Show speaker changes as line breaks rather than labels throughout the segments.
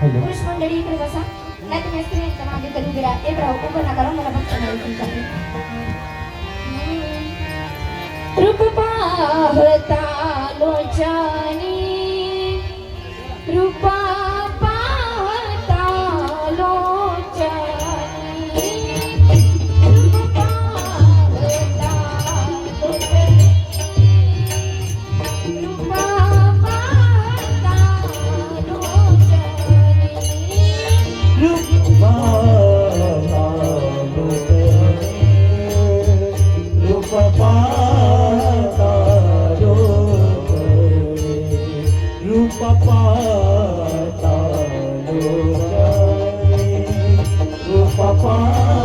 Hello.
पुरुष मंडळी इकडे बसा. नाही तुम्ही स्त्रियांच्या मागे कधी उभे राहा. एक राहू उभं नका राहू, मला बघता नाही तुमच्याकडे. रूप पाहता लोचनी, रूपा पाहता लोचनी, रूप पाहता लोचनी, रूपा पाहता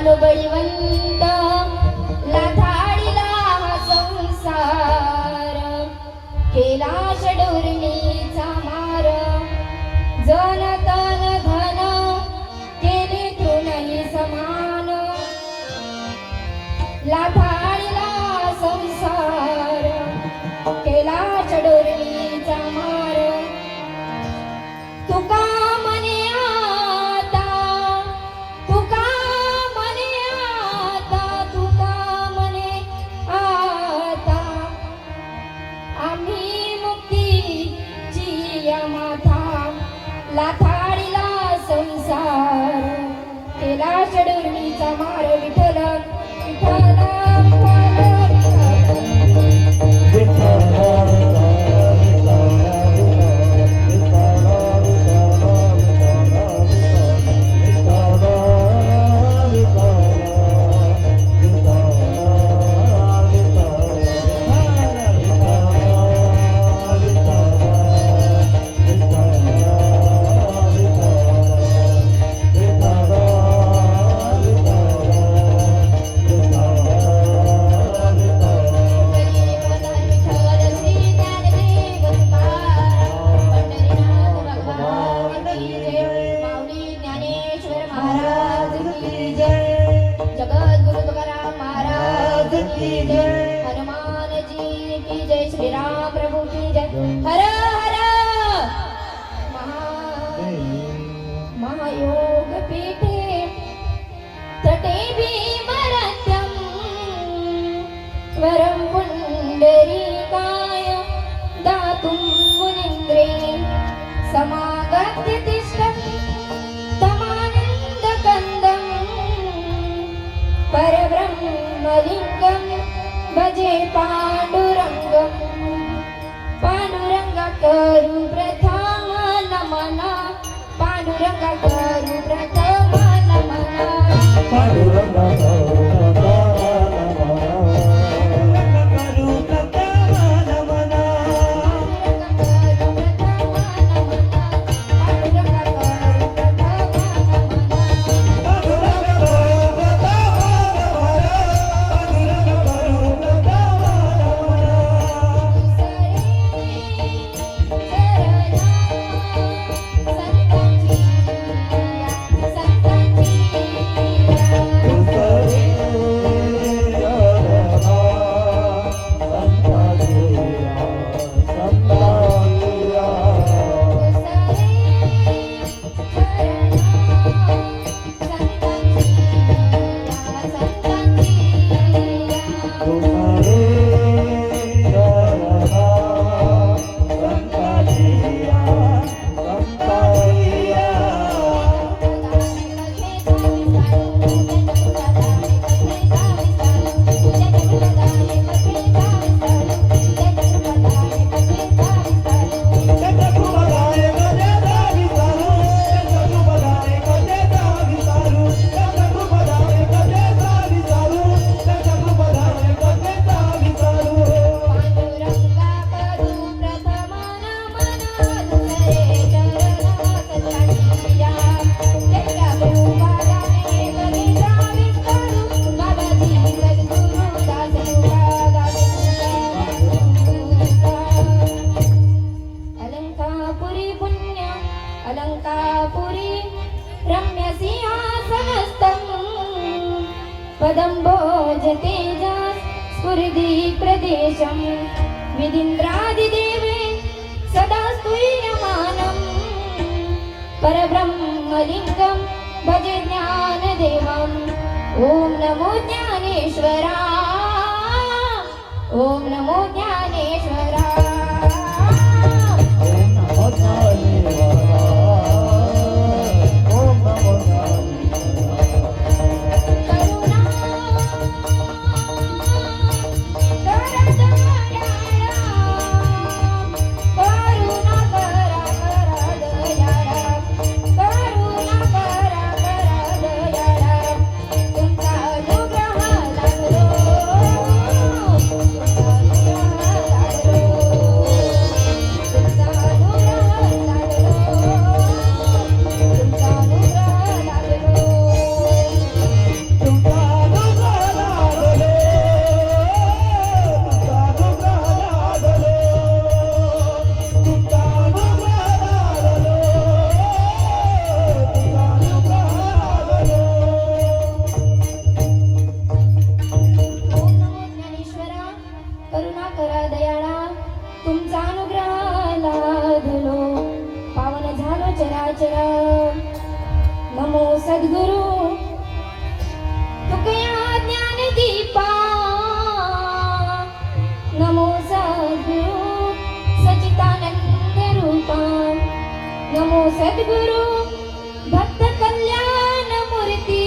झालो बळीवंत लाथाडीला हा संसार केला षडूर्मीचा मार जन तन धन केले तृणही समान लाथाडीला संसार केला षडूर्मीचा मार तुका म्हणे आता तुका म्हणे आता तुका म्हणे आता आम्ही मुक्तीची या माथा लाथाडीला संसार केला षडूर्मीचा मार विठ्ठल विठ्ठल हनुमान जी की जय श्री राम प्रभु की जय हर हर महायोग पीठे तटे भीमरथ्यम वरं पुंडरीकाय दातुं मुनीन्द्रे समागत्य तिष्ठत् तमानन्दकन्दं परब्रह्मलिङ्गं भजे पांडुरंगं पांडुरंगा करू प्रथम नमना पांडुरंगा करू प्रथम नमना
पांडुरंगा करू
अलंकापुरी रम्य सिंहासनस्थं पदं भोजतेजः स्फुरति प्रदेशं विदिन्द्रादिदेवे सदा स्तूयमानं परब्रह्मलिङ्गं भजे ज्ञानदेवम् ॐ नमो ज्ञानेश्वरा ॐ नमो ज्ञानेश्वरा सद्गुरु भक्त कल्याण मूर्ती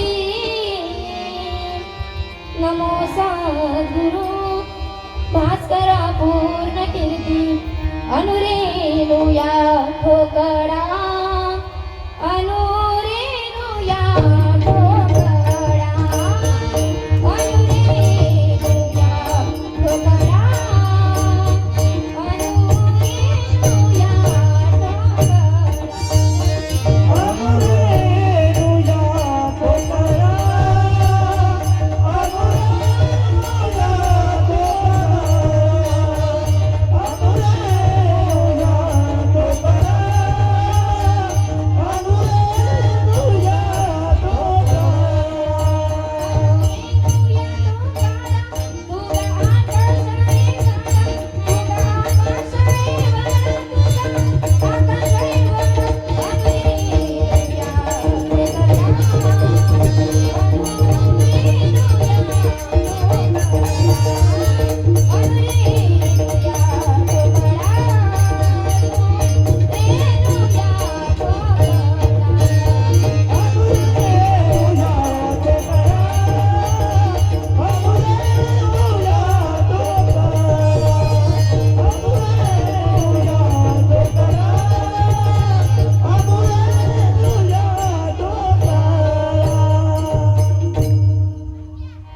नमो सद्गुरु भास्करा पूर्ण कीर्ती अनुरेणुया ठोकळा अनुरेणुया ठोकळा अनुरेणुया ठोकळा अनुरेणुया ठोकळा
अनुरेणुया ठोकळा अनुरेणुया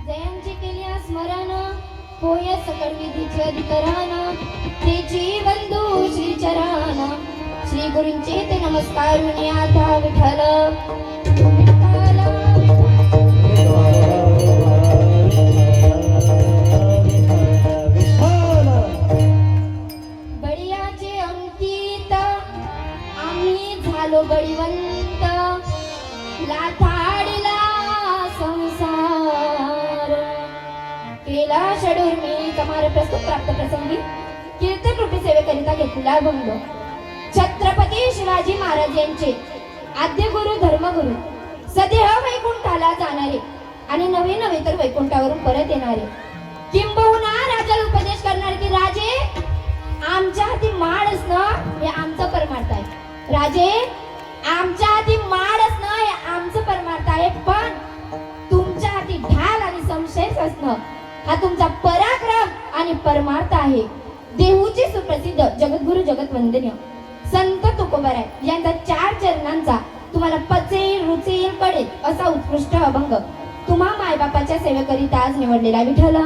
जयांची केल्या स्मरण होय सकळ विधीचे अधिकरण तेची बंधू श्री चरण श्री गुरूंचे ते नमस्कार आता विठ्ठल विठ्ठल बळीयाचे अंकित आम्ही झालो बळीवंत लाथाडला संसार केला षडूर मी कमार प्रस्तुत प्राप्त प्रसंगी कीर्तन रूपी सेवेकरिता घेतला भंग छत्रपती शिवाजी महाराज यांचे आद्य गुरु धर्मगुरु सदेह वैकुंठाला जाणारे आणि नवे नवे तर वैकुंठावरून परत येणारे किंबहुना राजाला उपदेश करणारे की राजे आमच्या हाती माळ असणं हे आमचं परमार्थ आहे राजे आमच्या हाती माळ असणं हे आमचं परमार्थ आहे पण तुमच्या हाती ढाल आणि संशय असणं हा तुमचा पराक्रम आणि परमार्थ आहे देहूचे सुप्रसिद्ध जगद्गुरु जगत वंदनीय संत तुकोबाराय यांचा 4 चरणांचा तुम्हाला पचेल रुचेल पडेल असा उत्कृष्ट अभंग तुम्हा मायबापाच्या सेवेकरिता आज निवडलेला विठ्ठल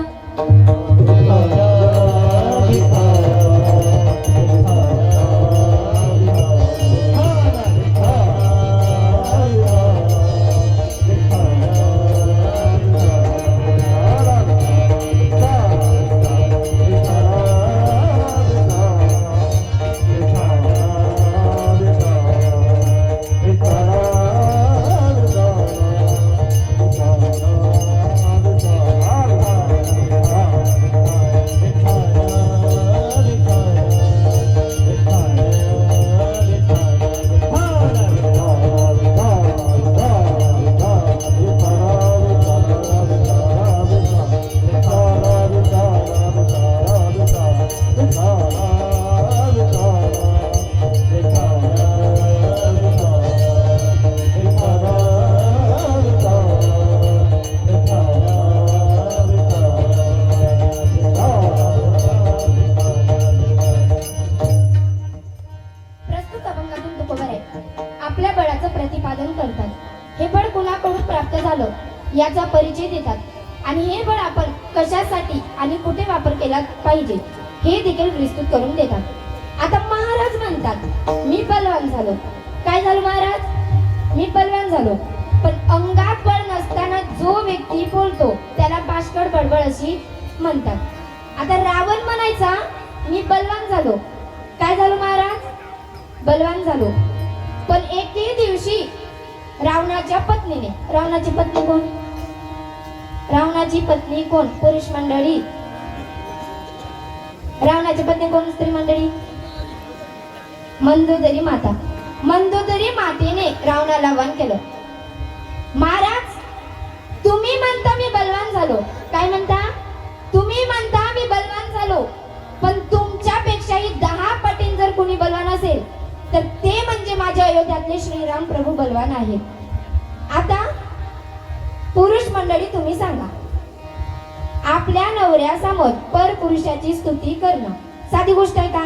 याचा परिचय देतात आणि हे बळ आपण कशासाठी आणि कुठे वापर केला पाहिजे हे देखील विस्तृत करून देतात आता महाराज म्हणतात मी बलवान झालो काय झालो महाराज मी बलवान झालो पण अंगात बळ नसताना जो व्यक्ती बोलतो त्याला बाष्कळ बडबड अशी म्हणतात आता रावण म्हणायचा मी बलवान झालो काय झालो महाराज बलवान झालो पण एके दिवशी रावणाच्या पत्नीने रावणाची पत्नी कोण रावणाची पत्नी कोण पुरुष मंडळी रावणाची पत्नी कोण स्त्री मंडळी मंदोदरी माता मंदोदरी मातेने रावणाला वध केलं महाराज तुम्ही म्हणता मी बलवान झालो काय म्हणता तुम्ही म्हणता मी बलवान झालो पण तुमच्यापेक्षाही 10 पटीने जर कोणी बलवान असेल तर ते म्हणजे माझ्या अयोध्यातले श्रीराम प्रभू बलवान आहेत. आता पुरुष मंडळी तुम्ही सांगा, आपल्या नवऱ्यासमोर पर पुरुषाची स्तुती करणं साधी गोष्ट आहे का?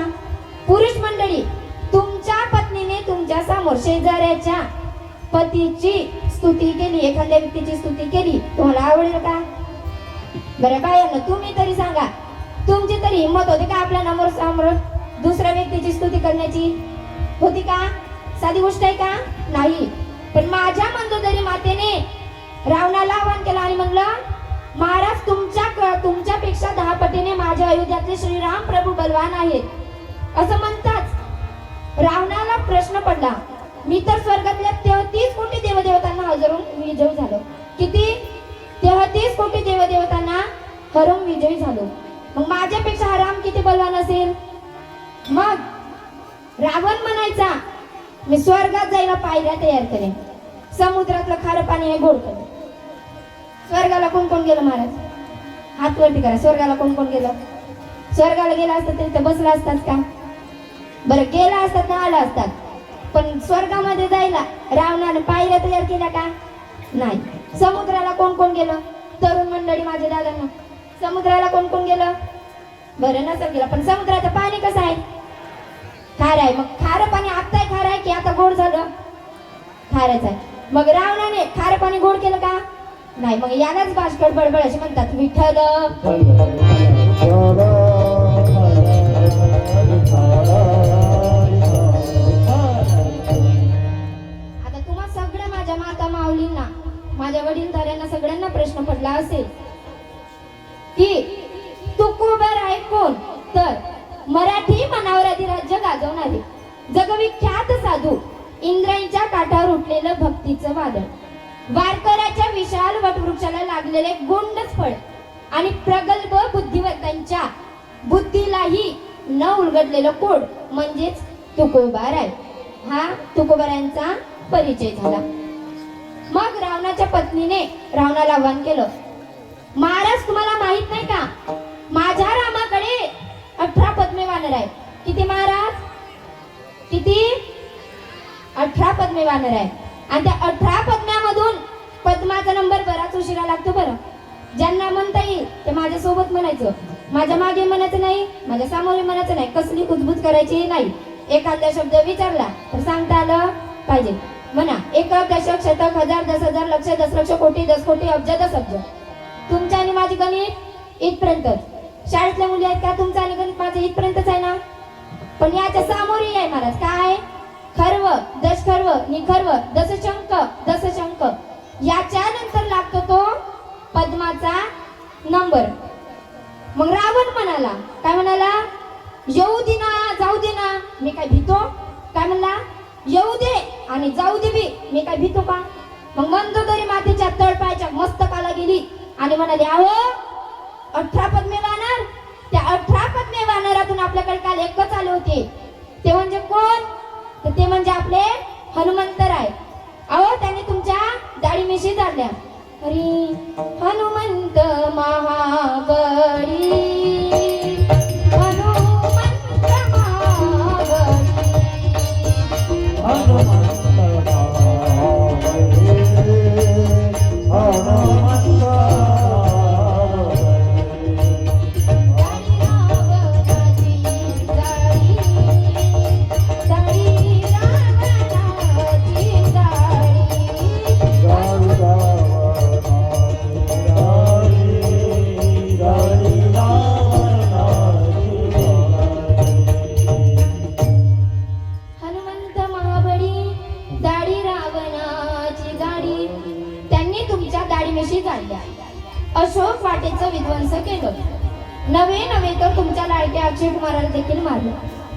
पुरुष मंडळी, तुमच्या पत्नीने तुमच्या समोर शेजाऱ्याच्या पतीची स्तुती केली, एखाद्या व्यक्तीची स्तुती केली, तुम्हाला आवडेल का? बरं बायांनो, तुम्ही तरी सांगा, तुमची तरी हिंमत होती का आपल्या समोर दुसऱ्या व्यक्तीची स्तुती करण्याची? होती का? साधी गोष्ट आहे का? नाही. पण माझ्या मंदोदरी मातेने रावणाला आवाहन केलं आणि म्हणलं, महाराज तुमच्यापेक्षा 10 पटीने माझ्या अयोध्यातले श्रीराम प्रभू बलवान आहेत असं म्हणताच रावणाला प्रश्न पडला, मी तर स्वर्गातल्या 33 कोटी देवदेवतांना हरवून विजयी झालो. किती? 33 कोटी देवदेवतांना हरवून विजयी झालो. मग माझ्यापेक्षा हा राम किती बलवान असेल? मग रावण म्हणायचा, मी स्वर्गात जायला पायऱ्या तयार करेन, समुद्रातलं खारं पाणी हे गोड करेन. स्वर्गाला कोण कोण गेलं महाराज? हात वरती करा. स्वर्गाला कोण कोण गेलं? स्वर्गाला गेला असतात तरी तर बसला असतात का? बरं गेला असतात ना आला असतात, पण स्वर्गामध्ये जायला रावणाने पायऱ्या तयार केल्या का? नाही. समुद्राला कोण कोण गेलं? तरुण मंडळी माझ्या दादांना, समुद्राला कोण कोण गेलं? बरं नसं गेलं, पण समुद्राचं पाणी कसं आहे? खारं आहे. मग खारं पाणी आता खारं आहे की आता गोड झालं? खारच आहे. मग रावणाने खारं पाणी गोड केलं का? नाही. मग यालाच बाष्कळ बडबड असे म्हणतात. विठ्ठल आता तुम्हा सगळ्या माझ्या माता माऊलींना, माझ्या वडीलधाऱ्यांना सगळ्यांना प्रश्न पडला असेल की तुकोबाराय कोण? तर मराठी मनावर अधिराज्य गाजवणारे जगविख्यात साधू, इंद्रायणच्या काठावर उठलेलं भक्तीचं वादळ, वारकऱ्याच्या विशाल वटवृक्षाला लागलेले गोंडच फळ आणि प्रगल्भ बुद्धिवंतांच्या बुद्धीलाही न उलगडलेलं कोड म्हणजेच तुकोबाराय. हा तुकोबारायांचा परिचय झाला. मग रावणाच्या पत्नीने रावणाला आवाहन केलं, महाराज तुम्हाला माहित नाही का, माझ्या रामाकडे 18 पद्मे वानर आहेत. किती महाराज? किती? 18 पद्मे वानर आहेत. आणि त्या 18 पद्म्यामधून पद्माचा नंबर बराच उशिरा लागतो. बरं, ज्यांना म्हणता येईल ते माझ्या सोबत म्हणायचं, माझ्या मागे म्हणायचं नाही, माझ्या समोर म्हणायचं नाही, कसली कुजबूज करायची नाही. एखादा शब्द विचारला तर सांगता आलं पाहिजे. म्हणा एकक, दशक, शतक, हजार, 10,000, लक्ष, दशलक्ष, कोटी, 10 कोटी, अब्ज, 10 अब्ज. तुमच्या आणि माझी गणित इथपर्यंतच. शाळेतल्या मुली आहेत का? तुमचं आणि गणित माझं इथपर्यंतच आहे ना. पण याच्या सामोरी आहे महाराज काय? खर्व, दशखर्व, निखर्व, दशशंक, दशशंक. याच्या नंतर लागतो तो पद्माचा नंबर. मग रावण म्हणाला, काय म्हणाला? येऊ दे ना, जाऊ दे ना, मी काय भीतो? काय म्हणला? येऊ दे आणि जाऊ दे बी, मी काय भीतो का? मग मंदोदरी मातेच्या तळपायाच्या मस्तकाला गेली आणि म्हणाली, अहो 18 पद्मे वानर, त्या 18 पद्मे वानरातून आपल्याकडे काल एकच आले होते. ते म्हणजे कोण? तर ते म्हणजे आपले हनुमंतराय. अहो त्यांनी तुमच्या दाढी मिशी झाडल्या. अरे हनुमंत महाबळी, हनुमंत महाबळी,
हनुमंत महाबळी, हनुमंत
अशोक वाटेचं विध्वंस केलं. नवे नवे तर तुमच्या लाडक्या अक्षय कुमाराला देखील मारलं.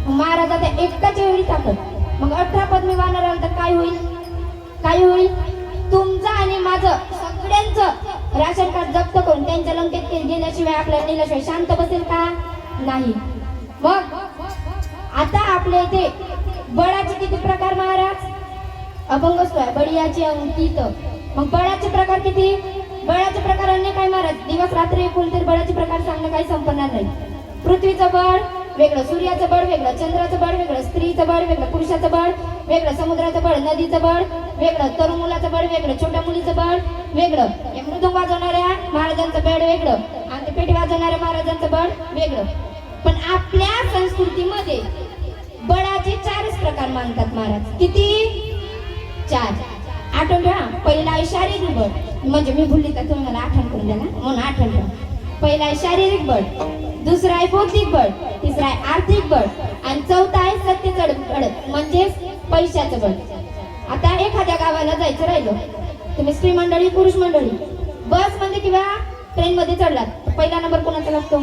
महाराज आता एकटाच एवढी ताकद. मग 18 पद्मे वानर आलं तर काय होईल? काय होईल? तुमचं आणि माझं सगळ्यांचं राशन कार्ड जप्त करून त्यांच्या लंकेत गेल्याशिवाय, आपल्याला नेल्याशिवाय शांत बसेल का? नाही. मग आता आपल्या इथे बळाचे किती प्रकार महाराज? अपंग असतोय बळीयाची अंकित. मग बळाचे प्रकार किती? बळाचे प्रकार अन्य काय महाराज? दिवस रात्री एकूण तर बळाचे प्रकार सांगणं काही संपणार नाही. पृथ्वीचं बळ, वेगळं सूर्याचं बळ, वेगळं चंद्राचं बळ, वेगळं स्त्रीचं बळ, वेगळं पुरुषाचं बळ, वेगळं समुद्राचं बळ, नदीचं बळ, वेगळं तरुण मुलाचं बळ, वेगळं छोट्या मुलीचं बळ, वेगळं हे मृदुंग वाजवणाऱ्या महाराजांचं बळ वेगळं आणि ते पेटी वाजवणाऱ्या महाराजांचं बळ वेगळं. पण आपल्या संस्कृतीमध्ये बळाचे 4च प्रकार मानतात महाराज. किती? 4. आठवण ठेवा. पहिला आहे शारीरिक बळ, म्हणजे मी भुलली तर तुम्ही मला आठवण करून द्या ना, म्हणून आठवण ठेवा. पहिला आहे शारीरिक बळ, दुसरा आहे बौद्धिक बळ, तिसरा आहे आर्थिक बळ आणि चौथा आहे सत्तेचं बळ म्हणजे पैशाचं बळ. आता एखाद्या गावाला जायचं राहिलं, तुम्ही स्त्री मंडळी पुरुष मंडळी बस मध्ये किंवा ट्रेन मध्ये चढलात, पहिला नंबर कोणाचा लागतो?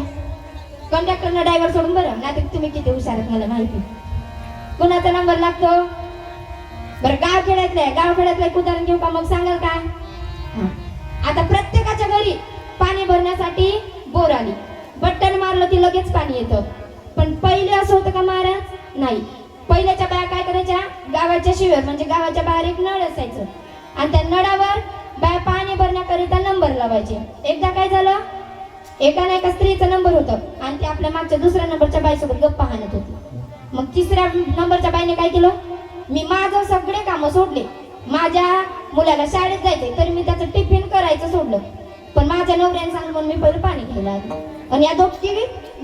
कंडक्टरनं ड्रायव्हर सोडून बरं, नाही तुम्ही किती हुशार आहेत मला माहिती. कोणाचा नंबर लागतो? बरं गावखेड्यातलं एक उदाहरण घेऊ का, मग सांगाल का? आता प्रत्येकाच्या घरी पाणी भरण्यासाठी बोर आली, बटन मारलं की लगेच पाणी येतं. पण पहिले असं होतं का महाराज? नाही. पहिल्याच्या बाया काय करायच्या? गावाच्या शिवेर म्हणजे गावाच्या बाहेर एक नळ असायचं आणि त्या नळावर बाया पाणी भरण्याकरिता नंबर लावायचे. एकदा काय झालं, एका स्त्रीचा नंबर होतं आणि ते आपल्या मागच्या दुसऱ्या नंबरच्या बाईसोबत गप्पा हाणत होती. मग तिसऱ्या नंबरच्या बाईने काय केलं, मी माझं सगळे कामं सोडले, माझ्या मुलाला शाळेत जायचे तरी मी त्याचं टिफिन करायचं सोडलं, पण माझ्या नवऱ्याने सांगितलं म्हणून मी पहिलं पाणी घ्यायला आले आणि या दोघी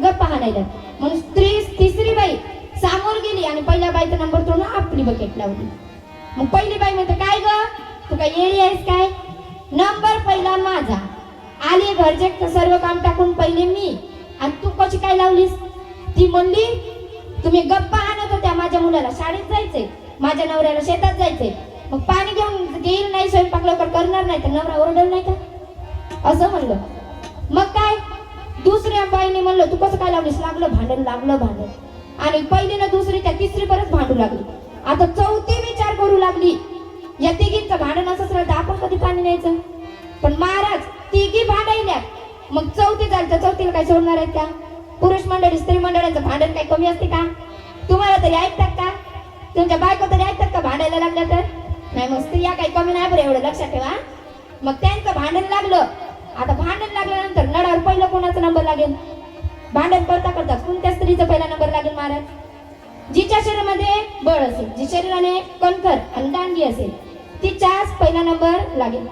गप्पा हाणायला. म्हणून तिसरी बाई समोर गेली आणि पहिल्या बाईचा नंबर तोडून आपली बकेट लावली. मग पहिली बाई म्हणते, काय ग तू काय येळी आहेस काय? नंबर पहिला माझा, आली घरचे सर्व काम टाकून पहिले मी आणि तू कशी काय लावलीस? ती म्हणली, तुम्ही गप्पा आणत होत्या, माझ्या मुलाला शाळेत जायचंय, माझ्या नवऱ्याला शेतात जायचंय, मग पाणी घेऊन घेईल नाही, स्वयंपाक लवकर करणार नाही तर नवरा ओरडल नाही का? असं म्हणलं. मग काय दुसऱ्या बाईने म्हणलं, तू कसं काय लावलीस? लागलं भांडण आणि पहिली ना दुसरी त्या तिसरी परत भांडू लागली. आता चौथी विचार करू लागली, या तिघींचं भांडण असंच राहतं, आपण कधी पाणी न्यायचं? पण महाराज तिघी भांडायल्या, मग चौथी झाली तर चौथीला काय सोडणार आहेत का? पुरुष मंडळी स्त्री मंडळांचं भांडण काही कमी असते का? तुम्हाला तरी ऐकतात का? तुमच्या बायको तरी ऐकतात का भांडायला लागल्या तर? नाही. मग स्त्रिया काही कमी नाही बरं, एवढं लक्षात ठेवा. मग त्यांचं भांडण लागलं, आता भांडण लागल्यानंतर नळावर पहिलं कोणाचा नंबर लागेल? भांडण करता कोणत्या स्त्रीचा पहिला नंबर लागेल महाराज? जिच्या शरीरामध्ये बळ असेल, जी शरीराने कणखर आणि दांडी असेल, तिच्याच पहिला नंबर लागेल.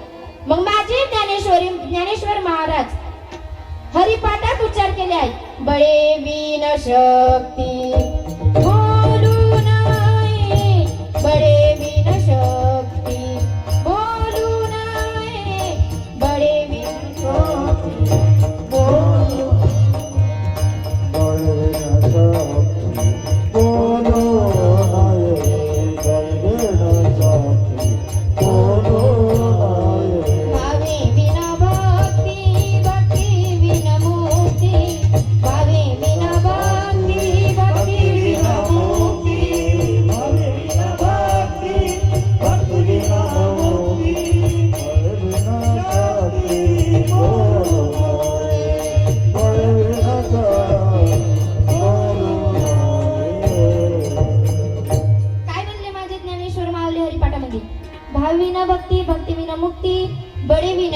मग माझे ज्ञानेश्वर महाराज हरिपाठात उच्चार केले आहेत, बळे विन शक्ती बोलू नये, बळे विन शक्ती बोलू नये, बळे विन शक्ती बोलू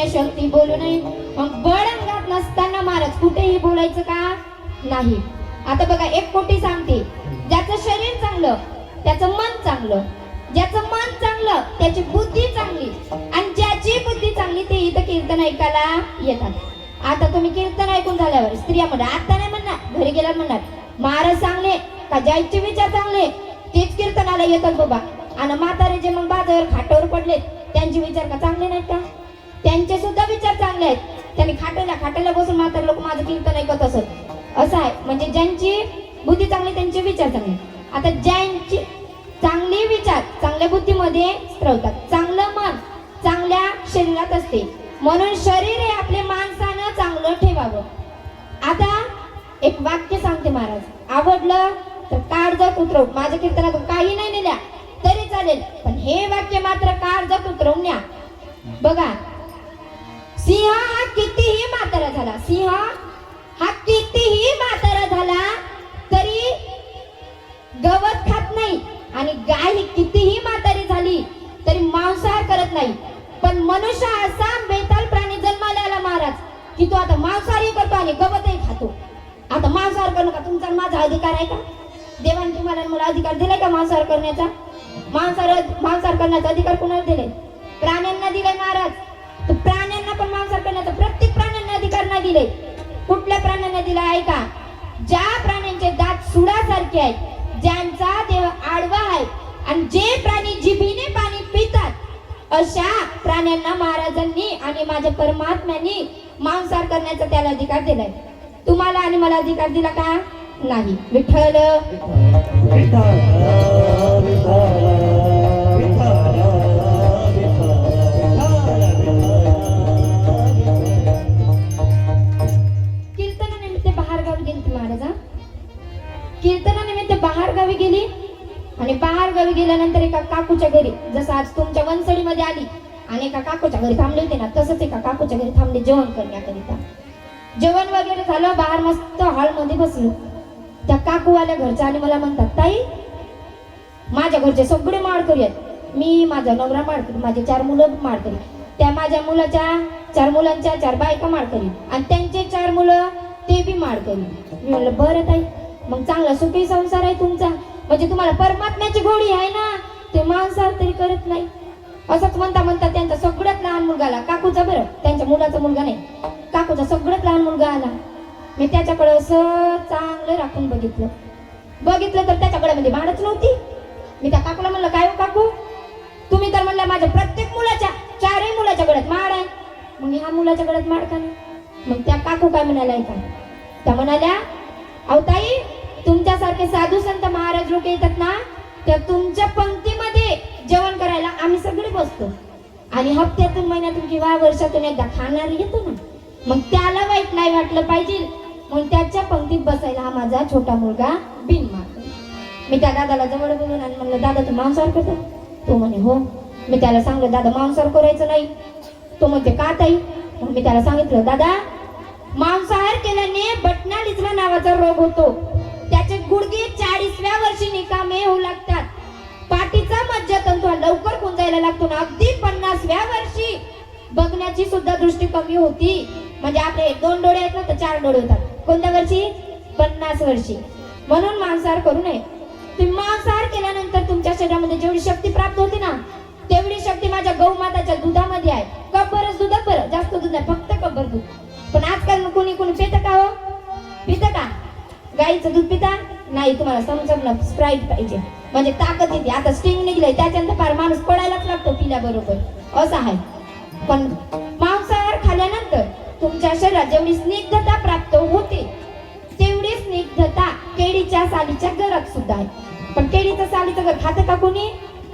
शक्ती बोलू नये. मग बळ अंगात नसताना महाराज कुठेही बोलायचं का? नाही. आता बघा एक कोटी सांगते, ज्याचं शरीर चांगलं त्याचं मन चांगलं, ज्याचं मन चांगलं त्याची बुद्धी चांगली आणि ज्याची बुद्धी चांगली ते इथं कीर्तन ऐकायला येतात. आता तुम्ही कीर्तन ऐकून झाल्यावर स्त्रिया म्हणा, आता नाही म्हणणार, घरी गेल्यावर म्हणणार महाराज चांगले का, ज्याचे विचार चांगले तेच कीर्तनाला येतात बाबा. आणि म्हातारे जे मग बाजावर खाटावर पडलेत त्यांचे विचार का चांगले नाहीत का? त्यांचे सुद्धा विचार चांगले आहेत. त्यांनी खाटाला बसून म्हातारे लोक माझं कीर्तन ऐकत असत. असं आहे, म्हणजे ज्यांची बुद्धी चांगली त्यांचे विचार चांगले. आता ज्यांची चांगले विचार चांगल्या बुद्धीमध्ये स्त्रवतात, चांगलं मन चांगल्या शरीरात असते, म्हणून शरीर हे आपले माणसानं चांगलं ठेवावं. आता एक वाक्य सांगते महाराज, आवडलं तर काळजात उतरव. माझ्या कीर्तनातून काही नाही नेल्या तरी चालेल, पण हे वाक्य मात्र काळजात उतरवून न्या. बघा, सिंह हा कितीही म्हातारा झाला, सिंह हा कितीही म्हातारा झाला तरी गवत खात नाही, आणि गाय ही कितीही म्हातारी झाली तरी मांसाहार करत नाही. पण मनुष्य असा बेताल प्राणी जन्माला आला महाराज की तो आता मांसाहारही करतो आणि गवतही खातो. आता आता मांसाहार करणं का तुमचा आणि माझा अधिकार आहे का? देवाने तुम्हाला आणि मला अधिकार दिलाय का मांसाहार करण्याचा? मांसाहार करण्याचा अधिकार कोणाला दिलाय? प्राण्यांना दिलाय महाराज. तर प्राण्यांना पण मांसाहार करण्याचा प्रत्येक प्राण्यांना अधिकार नाही दिले. कुठल्या प्राण्यांना दिला आहे का? ज्या प्राण्यांचे दात सुडासारखे आहेत, ज्यांचा देह आडवा आहे आणि जे प्राणी जिभीने पाणी पितात, अशा प्राण्यांना महाराजांनी आणि माझ्या परमात्म्यांनी मांसाहार करण्याचा त्याला अधिकार दिलाय. तुम्हाला आणि मला अधिकार दिला का? नाही. विठ्ठल कीर्तनानिमित्त बाहेरगावी गेली महाराजा. कीर्तनानिमित्त बाहेरगावी गेली आणि बाहेरगावी गेल्यानंतर एका काकूच्या घरी, जसं आज तुमच्या वनसळीमध्ये आली आणि एका काकूच्या घरी थांबले होते ना, तसंच एका काकूच्या घरी थांबले जेवण करण्याकरिता. जेवण वगैरे झालं, बाहेर मस्त हॉलमध्ये बसलो. त्या काकूवाल्या घरच्या आणि मला म्हणतात, ताई माझ्या घरचे सगळे माळकरी आहेत. मी, माझा नवरा माळकरी, माझे 4 मुलं माळकरी, त्या माझ्या मुलाच्या 4 मुलांच्या 4 बायका माळकरी आणि त्यांचे 4 मुलं ते बी माळकरी. मी म्हणलं बरं ताई, मग चांगला सुखी संसार आहे तुमचा. म्हणजे तुम्हाला परमात्म्याची गोडी आहे ना, ते मांसाहार तरी करत नाही. असंच म्हणता म्हणता त्यांचा सगळ्यात लहान मुलगा आला. काकूचा, बरं त्यांच्या मुलाचा मुलगा नाही, काकूचा सगळ्यात लहान मुलगा आला. मी त्याच्याकडे असं चांगलं राखून बघितलं तर त्याच्याकडे म्हणजे माडच नव्हती. मी त्या काकूला म्हणलं, काय हो काकू, तुम्ही तर म्हणल्या माझ्या प्रत्येक मुलाच्या 4ही मुलाच्या गळ्यात माड आहे, मग ह्या मुलाच्या गळ्यात माड का नाही? मग त्या काकू काय म्हणाल्या का? त्या म्हणाल्या, अहो ताई, तुमच्यासारखे साधू संत महाराज लोक येतात ना, तर तुमच्या पंक्तीमध्ये जेवण करायला आम्ही सगळे बसतो आणि हप्त्यातून, महिन्यातून किंवा वर्षातून एकदा खाणार येतो ना, मग त्याला वाईट नाही वाटलं पाहिजे म्हणून त्याच्या पंक्तीत बसायला हा माझा छोटा मुलगा बिनमाग. मी त्या दादाला जवळ बोलून आणि म्हणलं, दादा तू मांसाहार करतो? तो म्हणे हो. मी त्याला सांगितलं, दादा मांसाहार करायचं नाही. तो म्हणते का ताई? मग मी त्याला सांगितलं, दादा मांसाहार केल्याने बटनालिझमा नावाचा रोग होतो. त्याचे गुडघे 40व्या वर्षी निकामे होऊ लागतात. पाठीचा मज्जातंतू लवकर गुंजायला लागतो ना, अगदी 50व्या वर्षी बघण्याची सुद्धा दृष्टी कमी होती. म्हणजे आपले 2 डोळे आहेत ना, तर 4 डोळे होतात. कोणत्या वर्षी? 50 वर्षी. म्हणून मांसाहार करू नये. तुम्ही मांसाहार केल्यानंतर तुमच्या शरीरामध्ये जेवढी शक्ती प्राप्त होते ना, तेवढी शक्ती माझ्या गौमाताच्या दुधामध्ये आहे. कपरच दूध, बरं जास्त दूध नाही, फक्त कपर दूध. पण आजकाल कोणी पितं का हो? पितं का? गाईचं दूध पिता नाही. तुम्हाला समजून स्प्राईट पाहिजे म्हणजे ताकद येते. आता स्टिंग निघलंय, त्याच्यानंतर फार माणूस पडायलाच लागतो पिल्याबरोबर, असं आहे. पण मांसाहार खाल्ल्यानंतर तुमच्या शरीरात जेवढी स्निग्धता प्राप्त होते, तेवढी स्निग्धता केळीच्या सालीच्या गरात सुद्धा आहे. पण केळीचं सालीचं घर खातं का कोणी?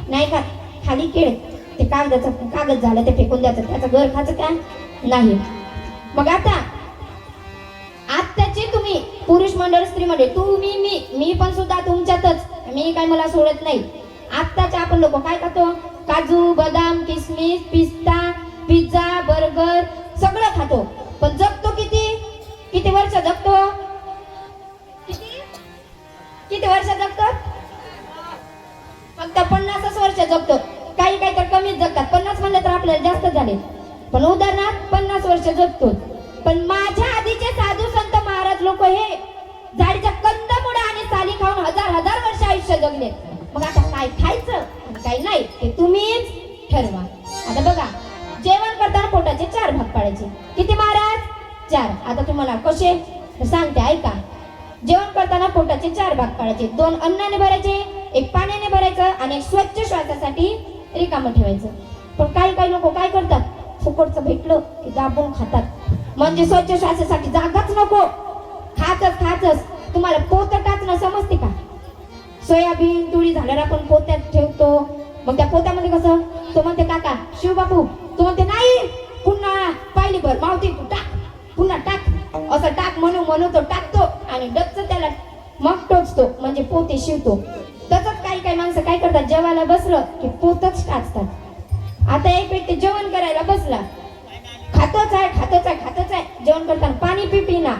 नाही खात. खाली केळ ते कागद झालं ते फेकून द्यायचं, त्याचं घर खायचं का? नाही. मग आत्ताचे तुम्ही पुरुष मंडळ, स्त्री मंडळ, तुम्ही, मी पण सुद्धा तुमच्यातच, मी काय मला सोडत नाही. आत्ताचे आपण लोक काय खातो? काजू, बदाम, किसमिस, पिस्ता, पिझ्झा, बर्गर सगळं खातो. पण जगतो किती वर्ष जगतो? किती वर्ष जगतो? फक्त 50 वर्ष जगतो. काही तर कमीच जगतात. 50 म्हणलं तर आपल्याला जास्त झाले, पण उदाहरणार्थ 50 वर्ष जगतो. पण माझ्या आधीचे साधू संत महाराज लोक हे झाडीच्या कंदमुळं आणि साली खाऊन हजार वर्ष आयुष्य जगले. मग आता काय खायचं आणि काय नाही ते तुम्हीच ठरवा. आता बघा, जेवण करताना पोटाचे 4 भाग पाडायचे. किती महाराज? 4. आता तुम्हाला कसे सांगते ऐका. जेवण करताना पोटाचे 4 भाग पाडायचे. 2 अन्नाने भरायचे, 1 पाण्याने भरायचं आणि 1 स्वच्छ श्वासासाठी रिकामं ठेवायचं. पण काही लोक काय करतात? फुकटचं भेटलं की दाबून खातात. म्हणजे स्वच्छ श्वासासाठी जागाच नको, खातच. तुम्हाला पोत टाचणं समजते का? सोयाबीन तुळी झाल्यावर आपण पोत्यात ठेवतो. मग त्या पोत्यामध्ये कसं? तो म्हणते काका शिवबापू, तो म्हणते नाही, पुन्हा पाहिली भर मावती तू टाक, पुन्हा टाक, असं टाक म्हणू तो टाकतो आणि डबच त्याला मग टोचतो, म्हणजे पोते शिवतो. तसंच काही माणसं काय करतात? जेवायला बसलं की पोतच टाचतात. आता एक व्यक्ती जेवण करायला बसला, खातच आहे. जेवण करताना पाणी पिपीना,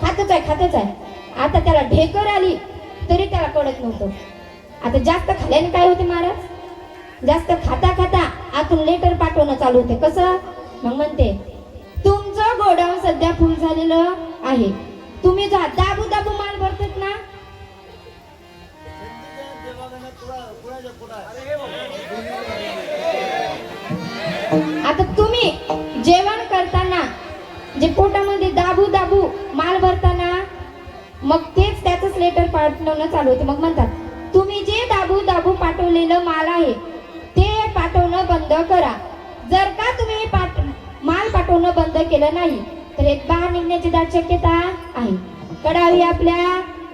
खातच आहे. आता त्याला ढेकर आली तरी त्याला कळत नव्हतं. आता जास्त खाल्ल्याने काय होते महाराज? जास्त खाता आतून लेटर पाठवणं चालू होते. कसं? मग म्हणते तुमचं गोडाऊन सध्या फुल झालेलं आहे, तुम्ही जो दाबू दाबू माल भरतात ना, आता तुम्ही जेवण करताना जे पोटामध्ये दाबू दाबू माल भरताना मग तेच त्याच लेटर पाठवणं चालू होते. मग म्हणतात तुम्ही जे दाबू दाबू पाठवलेलं माल आहे ते पाठवणं बंद करा. जर का तुम्ही माल पाठवणं बंद केलं नाही तर एक बाहेर निघण्याची दाट शक्यता आहे. कडावी आपल्या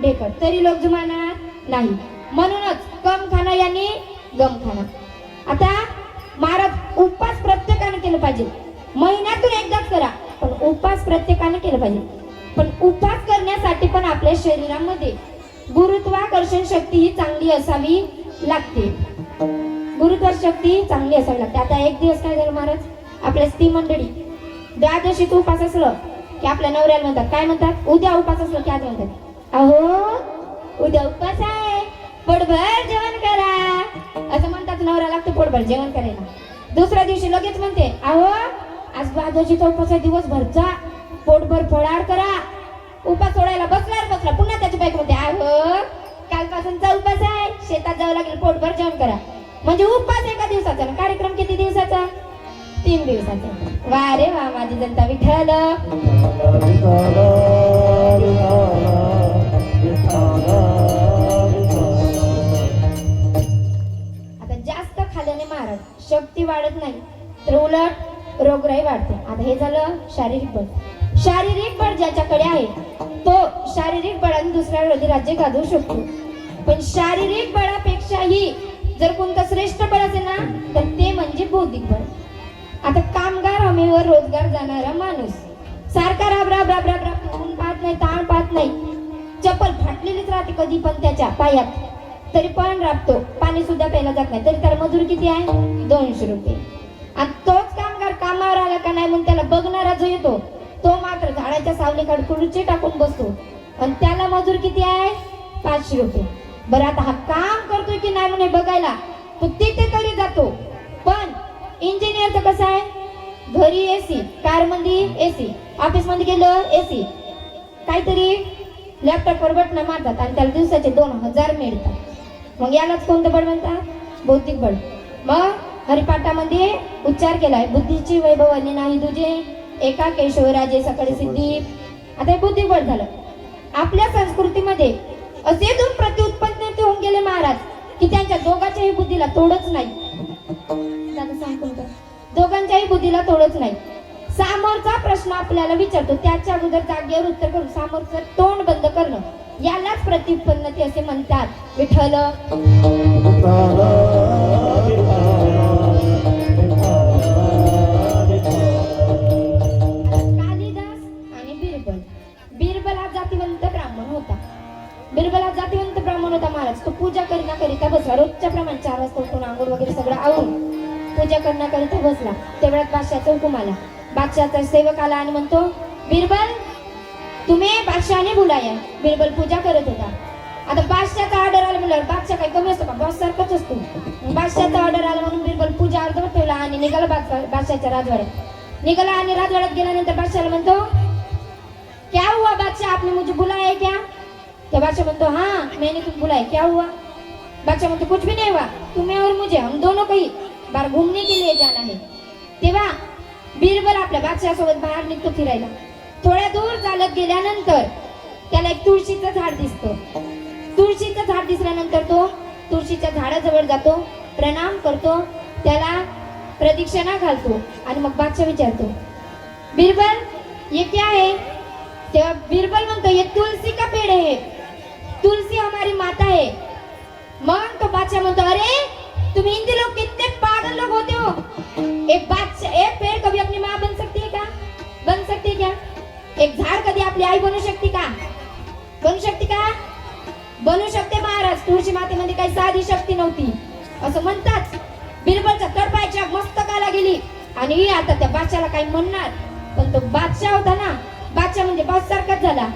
ढेकट तरी लोक जुमानात नाही. म्हणूनच कम खाणं यांनी गम खाणं. आता महाराज उपवास प्रत्येकाने केलं पाहिजे. महिन्यातून एकदाच करा पण उपवास प्रत्येकाने केलं पाहिजे. पण उपवास करण्यासाठी पण आपल्या शरीरामध्ये गुरुत्वाकर्षण शक्ती ही चांगली असावी लागते. गुरुत्वाकर्षण शक्ती चांगली असावी लागते. आता एक दिवस काय झालं महाराज, आपल्या स्त्री मंडळी द्वादशीचा उपास असलं की आपल्या नवऱ्याला म्हणतात, काय म्हणतात, उद्या उपास असलं की आज म्हणतात, अहो उद्या उपास आहे पोटभर जेवण करा असं म्हणतात. नवरा लागतो पोटभर जेवण करायला. दुसऱ्या दिवशी लगेच म्हणते, अहो आज द्वादशीचा उपास आहे दिवसभरचा पोटभर फळार करा. उपास सोडायला बसला पुन्हा त्याची बायको म्हणते, अहो कालपासूनचा उपास आहे शेतात जावं लागेल पोटभर जेवण करा. म्हणजे उपास एका दिवसाचा ना कार्यक्रम किती दिवसाचा, 3 दिवसाचा. वा रे वा माझी जनता विठ्ठल. आता जास्त खाल्ल्याने महाराज शक्ती वाढत नाही तर उलट रोगराई वाढते. आता हे झालं शारीरिक बळ. शारीरिक बळ ज्याच्याकडे आहे तो शारीरिक बळाने दुसऱ्यावर राज्य गाजवू शकतो. पण शारीरिक बळापेक्षाही जर कोणतं श्रेष्ठ बळ असेल ना तर ते म्हणजे बौद्धिक बळ. आता कामगार हमीवर रोजगार जाणारा माणूस सारखा राब राब राब राब राब ऊन पाहत नाही, ताण पाहत नाही, चप्पल फाटलेलीच राहते कधी पण त्याच्या पायात, तरी पण राबतो. पाणी सुद्धा प्यायला जात नाही तरी त्याला मजूर किती आहे, 200 रुपये. आणि तोच कामगार कामावर आला का नाही म्हणून त्याला बघणारा जो येतो तो मात्र झाडाच्या सावलीकडे खुर्ची टाकून बसतो आणि त्याला मजूर किती आहे, 500 रुपये. बरं आता हा काम करतोय की नाही म्हणून बघायला तो तिथे तरी जातो. पण इंजिनियरचं कसं आहे, घरी एसी, कार मध्ये एसी, ऑफिस मध्ये गेलं एसी, काहीतरी लॅपटॉपवर बटन मारतात आणि त्याला दिवसाचे 2000 मिळतात. मग यालाच कोणतं बळ म्हणतात, बौद्धिक बळ. मग हरिपाठामध्ये उच्चार केलाय, बुद्धीची वैभवाने नाही तुझे एका केशवराजे सकळे सिद्धी. आता हे बौद्धिक बळ झालं. आपल्या संस्कृतीमध्ये असे 2 प्रत्युत्पन्न होऊन गेले महाराज की त्यांच्या दोघांच्याही बुद्धीला तोडच नाही. दोघांच्याही बुद्धीला तोडच नाही. समोरचा प्रश्न आपल्याला विचारतो त्याच्या अगोदर जागेवर उत्तर करून समोरचं तोंड बंद करणं यालाच प्रत्युत्पन्नती असे म्हणतात. विठ्ठल. कालिदास आणि बिरबल. बिरबल हा जातिवंत ब्राह्मण होता. बिरबल हा जातिवंत ब्राह्मण होता महाराज. तो पूजा करण्याकरिता बसला. रोजच्या प्रमाणे 4 वाजता उठून आंघोळ वगैरे सगळं आवरून पूजा करण्याकरिता बसला. तेवढ्यात बादशाहचा हुकूम आला. बादशाहचा सेवक आला आणि म्हणतो, बिरबल तुम्ही बादशाहने बुलाया. बिरबल पूजा करत होता. आता बादशाहचा ऑर्डर आला म्हणल्यावर बादशाह काही कमी असतो का, बॉस सारखाच असतो. बादशाहचा ऑर्डर आला म्हणून बिरबल पूजा अर्धवट ठेवला आणि निघाला बादशाहच्या राजवाड्यात. निघाला आणि राजवाड्यात गेल्यानंतर बादशाहला म्हणतो, क्या हुआ बादशाह, आपने मुझे बुलाया है क्या? तो बादशाह म्हणतो, हाँ मैंने तुम बुलाया, क्या हुआ? बादशाह म्हणतो, कुछ भी नहीं हुआ, तुम्हें और मुझे हम दोनों कहीं बाहर घूमने के लिए जाना है. तेव्हा बिरबल आपल्या बादशाहसोबत बाहेर निघतो फिरायला. थोड्या दूर चालत गेल्यानंतर त्याला एक तुळशीचं झाड दिसतं. तुळशीचं झाड दिसल्यानंतर तो तुळशीच्या झाडाजवळ जातो, प्रणाम करतो, त्याला प्रदक्षिणा घालतो आणि मग बादशाह विचारतो, बिरबल ये क्या है? तेव्हा बिरबल म्हणतो, ये तुलसी का पेड़ है, तुलसी हमारी माता है. मग तो बादशाह म्हणतो, अरे तुम हिंदी लोग कितने पागल लोग होते हो. एक पेड़ कभी अपनी माँ बन सकती है क्या? बन सकती है क्या? एक झाड कधी आपली आई बनू शकते का? बनू शकते का? बनू शकते महाराज. तुळशी मातेमध्ये काही साधी शक्ती नव्हती असं म्हणतात. बिरबलच्या तळपायाच्या मस्तकाला गेली आणि आता त्या बादशाला काही म्हणणार, पण तो बादशाह होता ना, बादशाह म्हणजे बॉस सारखाच झाला.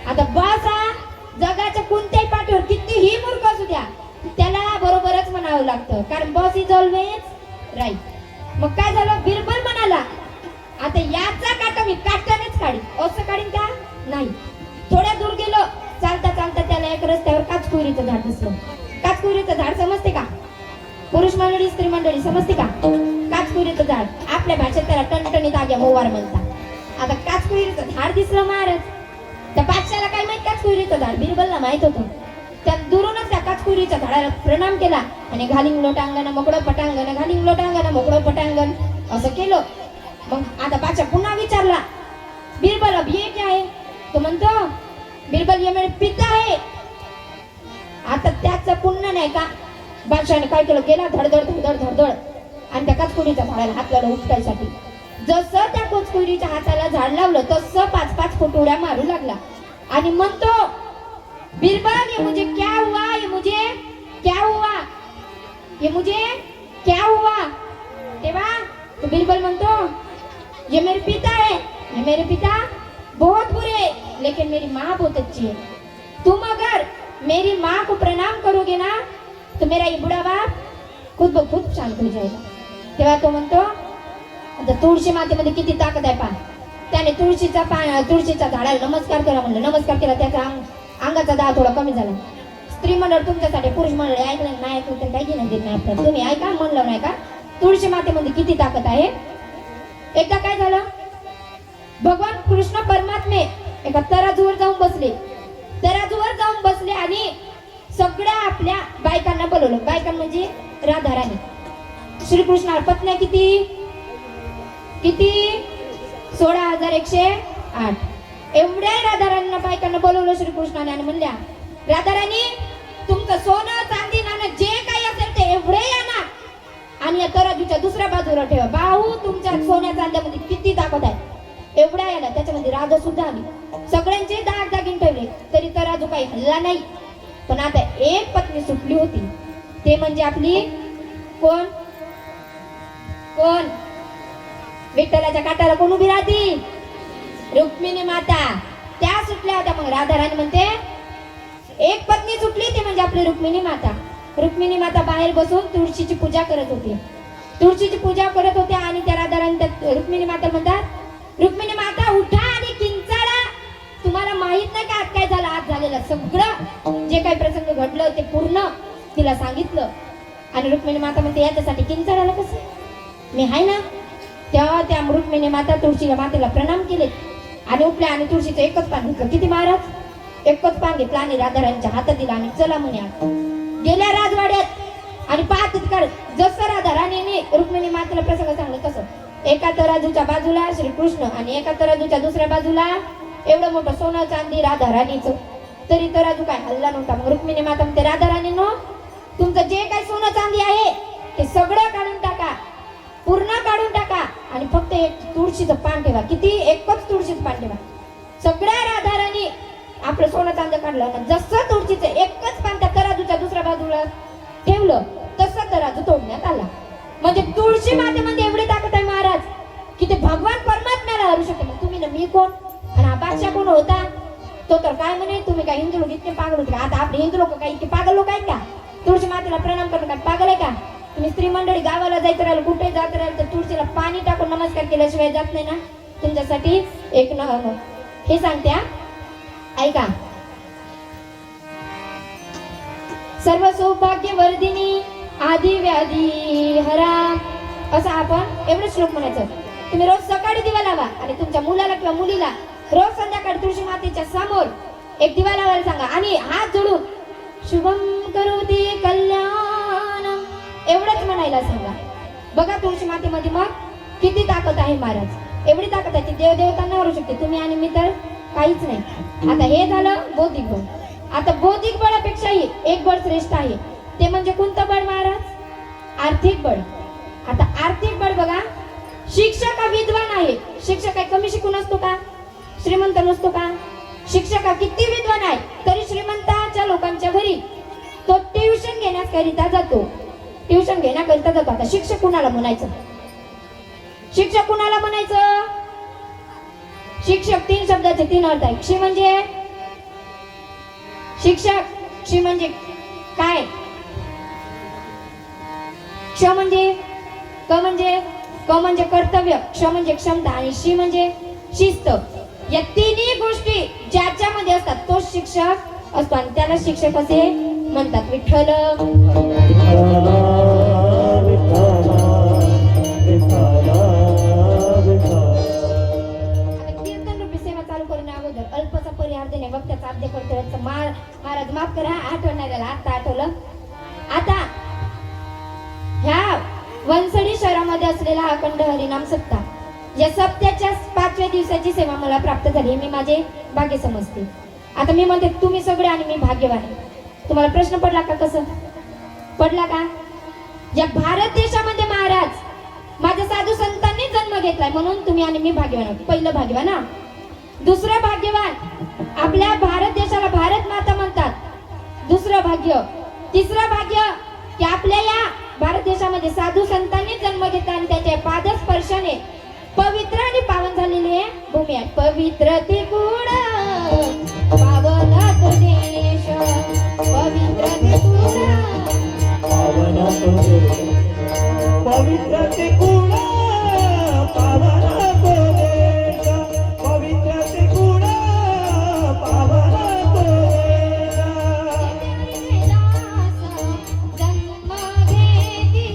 आता बॉस हा जगाच्या कोणत्याही पाठीवर कितीही मूर्ख असू द्या त्याला बरोबरच म्हणावं लागतं, कारण बॉस इज ऑलवेज राईट. मग काय झालं, बिरबल म्हणाला, आता याचा काटा मी काट्यानेच काढीन. असं काढीन का? नाही. थोड्या मंडळी समजते का? काचकुरीचं झाड, आपल्या भाषेत त्याला टणटणीत आग्या मोवार म्हणतात. आता काचकुरीचं झाड दिसलं महाराज, त्या बादशाला काय माहित काचकुरीचं झाड, बिरबलला माहित होतं. त्या दुरूनच त्या काचकुरीच्या झाडाला प्रणाम केला आणि घालिंग लोटांगण मोकळं पटांगण, घालिंग लोटांगण मोकळं पटांगण असं केलं. मग आता बादशा पुन्हा विचारला, बिरबल अब ये क्या है? तो म्हणतो, बिरबल ये मेरे पिता है. आता त्याचं पुन्हा नाही का बादशाने काय केलं, गेला धडधड धडधड धडधड आणि त्या काचकुरीच्या झाडाला हात लावला उपटायसाठी. जसं त्या काचकुरीच्या हाताला झाड लावलं तसं 5-5 फूट उड्या मारू लागला आणि म्हणतो, बिरबल ये मुझे क्या हुआ, ये मुझे क्या हुआ, ये मुझे क्या हुआ. तेव्हा तो बिरबल म्हणतो, ये मेरे पिता है, ये मेरे पिता बहुत बुरे लेकिन मेरी माँ बहुत अच्छी है. तुम अगर मेरी माँ को प्रणाम करोगे ना तो मेरा ये बुढ़ा बाप खुद ब खुद शांत हो जाएगा. तेव्हा तो म्हणतो, आता तुळशी मातेमध्ये किती ताकद आहे पहा. त्याने तुळशीच्या झाडाला नमस्कार केला, म्हणलं नमस्कार केला, त्याचा अंगाचा दाब थोडा कमी झाला. स्त्री मंडळ तुमच्यासाठी, पुरुष मंडळ ऐकलं नाही ऐकलं तर काही घेणं देत नाही आपल्याला. तुम्ही ऐका, म्हणलं नाही का तुळशी मातेमध्ये किती ताकद आहे. एकदा काय झालं, भगवान कृष्ण परमात्मे एका तराजूवर जाऊन बसले आणि सगळ्या आपल्या बायकांना बोलवलं. बायकां म्हणजे राधा राणी. श्रीकृष्ण पत्न्या किती 16,108. एवढ्या राधा राणींना बायकांना बोलवलं श्रीकृष्णाने आणि म्हणल्या, राधा राणी तुमचं सोनं चांदी नाणं जे काही असेल ते एवढे आणा आणि या तराजूच्या दुसऱ्या बाजूला ठेवा. भाऊ तुमच्या सोन्या चांद्यामध्ये किती ताकद आहे. एवढ्या आला, त्याच्यामध्ये राधा सुद्धा आली. सगळ्यांचे दागिने ठेवले तरी तराजू काही हल्ला नाही. पण आता एक पत्नी सुटली होती, ते म्हणजे आपली कोण विठ्ठलाच्या काठाला कोण उभी राहती? रुक्मिणी माता. त्या सुटल्या होत्या. मग राधा राणी म्हणते, एक पत्नी सुटली ती म्हणजे आपली रुक्मिणी माता. रुक्मिणी माता बाहेर बसून तुळशीची पूजा करत होती आणि त्या राधा राणी त्या रुक्मिणी माता म्हणतात, रुक्मिणी माता उठा आणि किंचाळा. तुम्हाला माहित नाही का आज काय झालं? आज झालेलं सगळं जे काही प्रसंग घडलं ते पूर्ण तिला सांगितलं. आणि रुक्मिणी माता म्हणते, याच्यासाठी किंचाळाला कसं, मी हाय ना. तेव्हा त्या रुक्मिणी माता तुळशीच्या मातेला प्रणाम केले आणि उठल्या आणि तुळशीचं एकच पान घेतलं. किती महाराज? एकच पान घेतलं आणि राधा राणीच्या हातात दिला आणि चला म्हणे गेल्या राजवाड्यात. आणि पाहत जसं राधा राणीने रुक्मिणी मातेला प्रसंग सांगलं तसं एका तराजूच्या बाजूला श्रीकृष्ण आणि एका तराजूच्या दुसऱ्या बाजूला एवढं मोठं सोनं चांदी राधा राणीचं, तरी तराजू काय हल्ला नव्हता. मग रुक्मिणी माता म्हणते, राधा राणीनो तुमचं जे काही सोनं चांदी आहे ते सगळं काढून टाका, पूर्ण काढून टाका आणि फक्त एक तुळशीचं पान ठेवा. किती? एकच तुळशीचं पान ठेवा. सगळ्या राधा राणी आपलं सोनं चांदी काढलं, जसं तुळशीचं एकच पान त्या तराजूच्या दुसऱ्या बाजूला ठेवलं तसं तराजू तोडण्यात आला. म्हणजे तुळशी मातेमध्ये एवढी ताकद आहे महाराज की ते भगवान परमात्म्याला हरवू शकते. मग तुम्ही ना मी कोण आणि हा बादशाह कोण होता? तो तर काय म्हणे, तुम्ही काय हिंदू लोक इतके पागल होते का? आता आपले हिंदू लोक काय इतके पागल लोक आहेत का? तुळशी मातेला प्रणाम करणं काय पागल आहे का? तुम्ही स्त्री मंडळी गावाला जायचं राहिलं, कुठे जात राहिलं तर तुळशीला पाणी टाकून नमस्कार केल्याशिवाय जात नाही ना. तुमच्यासाठी एक हे सांगते, ऐका. सर्व सौभाग्य वर्धिनी आदि व्याधी हरा, असं आपण एवढं श्लोक म्हणायचं. तुम्ही रोज सकाळी दिवा लावा आणि तुमच्या मुलाला किंवा मुलीला रोज संध्याकाळी तुळशी मातेच्या समोर एक दिवा लावायला सांगा आणि हात जोडून शुभम करोति कल्याणम एवढंच म्हणायला सांगा. बघा तुळशी मातेमध्ये मग किती ताकद आहे महाराज. एवढी ताकद आहे की देवदेवतांना हरवू शकते. तुम्ही आणि मी तर काहीच नाही. आता हे झालं बौद्धिक बळ. आता बौद्धिक बळापेक्षाही एक बळ श्रेष्ठ आहे, ते म्हणजे कोणतं बळ महाराज? आर्थिक बळ. आता आर्थिक बळ बघा, शिक्षक हा विद्वान आहे. शिक्षक काय कमी शिकून असतो का? श्रीमंत नसतो का? शिक्षक हा किती विद्वान आहे तरी श्रीमंताच्या लोकांच्या घरी तो ट्युशन घेण्याकरिता जातो. आता शिक्षक कुणाला म्हणायचं? शिक्षक 3 शब्दाचे 3 अर्थ आहे. क्षी म्हणजे शिक्षक, क्षी म्हणजे काय? क्ष म्हणजे क म्हणजे कर्तव्य, क्ष म्हणजे क्षमता आणि शी म्हणजे शिस्त. या तिन्ही गोष्टी ज्याच्यामध्ये असतात तो शिक्षक असतो आणि त्याला शिक्षक असे म्हणतात. विठ्ठल अर्धे बघ त्याचा अध्य करतो महाराज माफ करा आठवणाऱ्याला आता आठवलं. आता ह्या वनसडी शहरामध्ये असलेला अखंड हरिनाम सप्ताह या सप्त्याच्या 5व्या दिवसाची सेवा मला प्राप्त झाली मी माझे भाग्य समजते. आता मी म्हणते तुम्ही सगळे आणि मी भाग्यवान आहे. तुम्हाला प्रश्न पडला का? कसं पडला का? या भारत देशामध्ये महाराज माझ्या साधू संतांनी जन्म घेतलाय म्हणून तुम्ही आणि मी भाग्यवान आहोत. पहिलं भाग्यवान ना. दुसरं भाग्यवान आपल्या भारत देशाला भारत माता म्हणतात. दुसरं भाग्य. तिसरं भाग्य की आपल्या या भारत देशामध्ये साधू संतांनी जन्म घेतला आणि त्याच्या पादस्पर्शाने पवित्र आणि पावन झालेली भूमी आहे. पवित्र ते गुण पावन तो देश पवित्र ते गुण
पावन तो देश पवित्र ते गुण पावन तो देश पवित्र ते गुण पावन तो देश.
जन्म घेती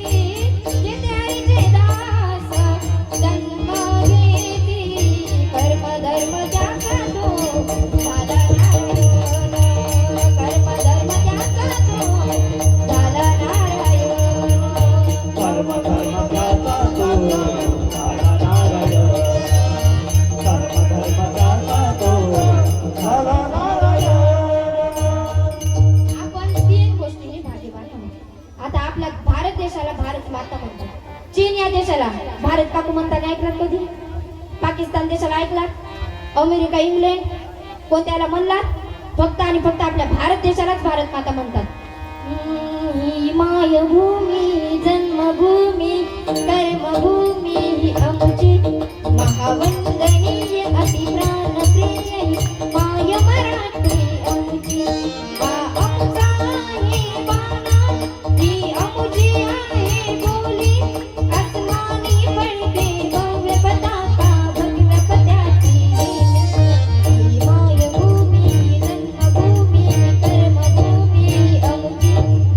जिथे हरीचे दास जन्म घेती कर्म धर्म ज्याचा तो झाला नारायण कर्म धर्म ज्याचा तो झाला नारायण
कर्म धर्म त्याचा तो झाला नारायण कर्म धर्म त्याचा तो झाला नारायण.
आपण 3 गोष्टींनी भाग्यवान आहोत. आता आपल्या भारत देशाला भारत माता म्हणतात. चीन या देशाला भारत काकू म्हणताना ऐकलात कधी? पाकिस्तान देशाला ऐकलात? अमेरिका इंग्लंड कोणत्याला म्हणलात? फक्त आणि फक्त आपल्या भारत देशालाच भारत माता म्हणतात. ही मायभूमी जन्मभूमी कर्मभूमी ही आमची महावंदनीय अति प्राणप्रिय ही माय मराठी आमची. हा आमचा आहे बाणा ही आमची आहे बोली आसमानी पडते भव्य पताका भगव्य पत्याची. ही मायभूमी जन्मभूमी कर्मभूमी आमची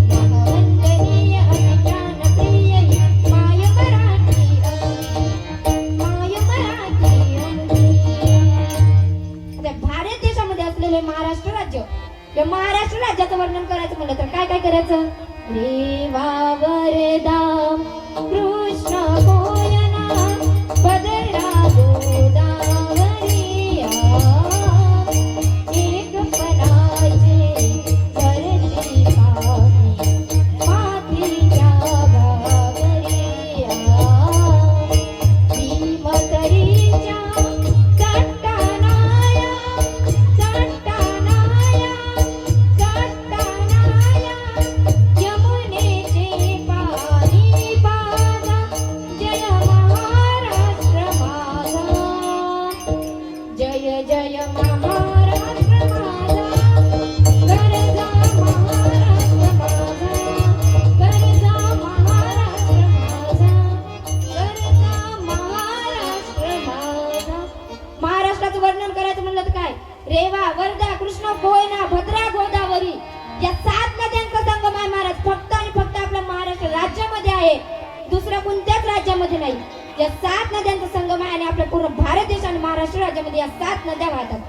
महावंदनीय अति प्राणप्रिय ही माय मराठी आमची माय मराठी आमची. आता भारत देशामध्ये असलेले महाराष्ट्र राज्य या महाराष्ट्र राज्याचं वर्णन करायचं म्हणलं तर काय काय करायचं? रेवा वरदाम कृष्ण कोयना बदला गोदावरी एक पणाचे भरती पाणी मातीच्या गावरी भीमतरीच्या चट्टानाया चट्टानाया चट्टानाया यमुनेचे पाणी पाजा जय महाराष्ट्र माझा जय जय महाराष्ट्र माझा गरजा महाराष्ट्र माझा गरजा महाराष्ट्र माझा गरजा महाराष्ट्र माझा. महाराष्ट्राचं वर्णन करायचं म्हणलं तर काय? रेवा वर्धा कृष्ण कोयना भद्रा गोदावरी या 7 नद्यांचा संगम आहे महाराज. फक्त आणि फक्त आपल्या महाराष्ट्र राज्यामध्ये आहे. दुसऱ्या कोणत्याच राज्यामध्ये नाही. या 7 नद्यांचा संगम आहे आणि आपल्या पूर्ण भारत देश आणि महाराष्ट्र राज्यामध्ये या 7 नद्या वाहतात.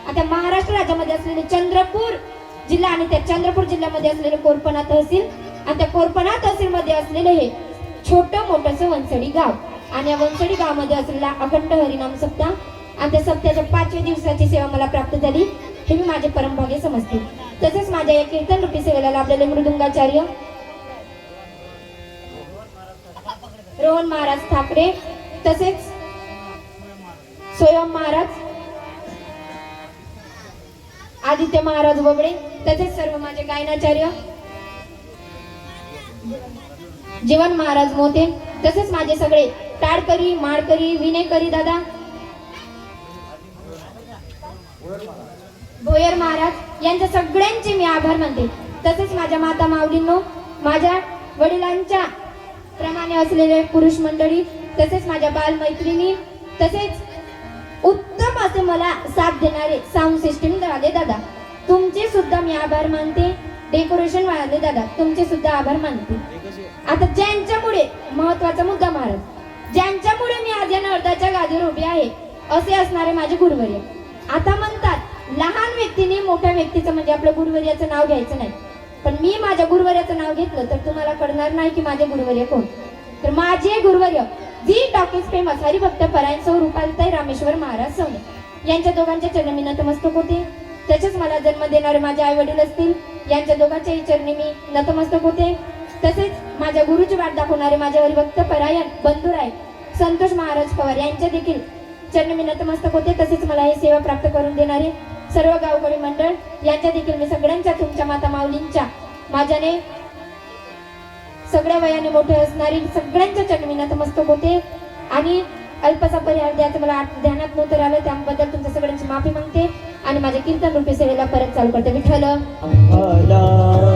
आता महाराष्ट्र राज्यामध्ये असलेले चंद्रपूर जिल्हा आणि त्या चंद्रपूर जिल्ह्यामध्ये असलेले कोरपणा तहसील आणि त्या कोरपणा तहसील मध्ये असलेले हे छोटं मोठंसं वनसडी गाव आणि या वनसडी गावामध्ये असलेला अखंड हरिनाम सप्ताह आणि त्या सप्त्याच्या 5व्या दिवसाची सेवा मला प्राप्त झाली हे मी माझे परमभाग्य समजते. तसेच माझ्या या कीर्तन रूपी सेवेला लाभलेले मृदुंगाचार्य रोहन महाराज ठाकरे तसेच स्वयं महाराज आदित्य महाराज बोबडे तसेच सर्व माझे गायनाचार्य जीवन महाराज मोते तसेच माझे सगळे टाळकरी माळकरी विनेकरी दादा भोयर महाराज यांच्या सगळ्यांचे मी आभार मानते. तसेच माझ्या माता माऊलींनो माझ्या वडिलांच्या प्रमाणे असलेले पुरुष मंडळी तसेच माझ्या बालमैत्रिणी तसेच उत्तम असे मला साथ देणारे साऊंड सिस्टीम वाले दादा तुमचे सुद्धा मी आभार मानते. डेकोरेशन वाले दादा तुमचे सुद्धा आभार मानते. आता ज्यांच्यामुळे महत्वाचा मुद्दा महाराज ज्यांच्यामुळे मी आज या नर्दाच्या गादीवर उभी आहे असे असणारे माझे गुरुवर्य. आता म्हणतात लहान व्यक्तीने मोठ्या व्यक्तीचं म्हणजे आपल्या गुरुवर्याचं नाव घ्यायचं नाही. पण मी माझ्या गुरुवर्याचं नाव घेतलं तर तुम्हाला कळणार नाही की माझे गुरुवर्य कोण. तर माझे गुरुवर्य जी टॉकीज फेमस हरिभक्त परायण सौ रुपालताई रामेश्वर महाराज सवणे यांच्या दोघांच्या चरणी मी नतमस्तक होते. तसेच मला जन्म देणारे माझे आई वडील असतील यांच्या दोघांच्याही चरणी मी नतमस्तक होते. तसेच माझ्या गुरुची वाट दाखवणारे माझे हरिभक्त परायण बंधुराय संतोष महाराज पवार यांच्या देखील चरणी मी नतमस्तक होते. तसेच मला ही सेवा प्राप्त करून देणारे सर्व गावकरी मंडळ यांच्या देखील मी सगळ्यांच्या तुमच्या माता माऊलींच्या माझ्याने सगळ्या वयाने मोठे असणारी सगळ्यांच्या चरणी मी नतमस्तक होते. आणि अल्पसा परिहार द्यायचं मला ध्यानात नव्हतं राहिलं त्याबद्दल तुमच्या सगळ्यांची माफी मागते आणि माझ्या कीर्तन रूपी सेवेला परत चालू करते. विठ्ठल
भला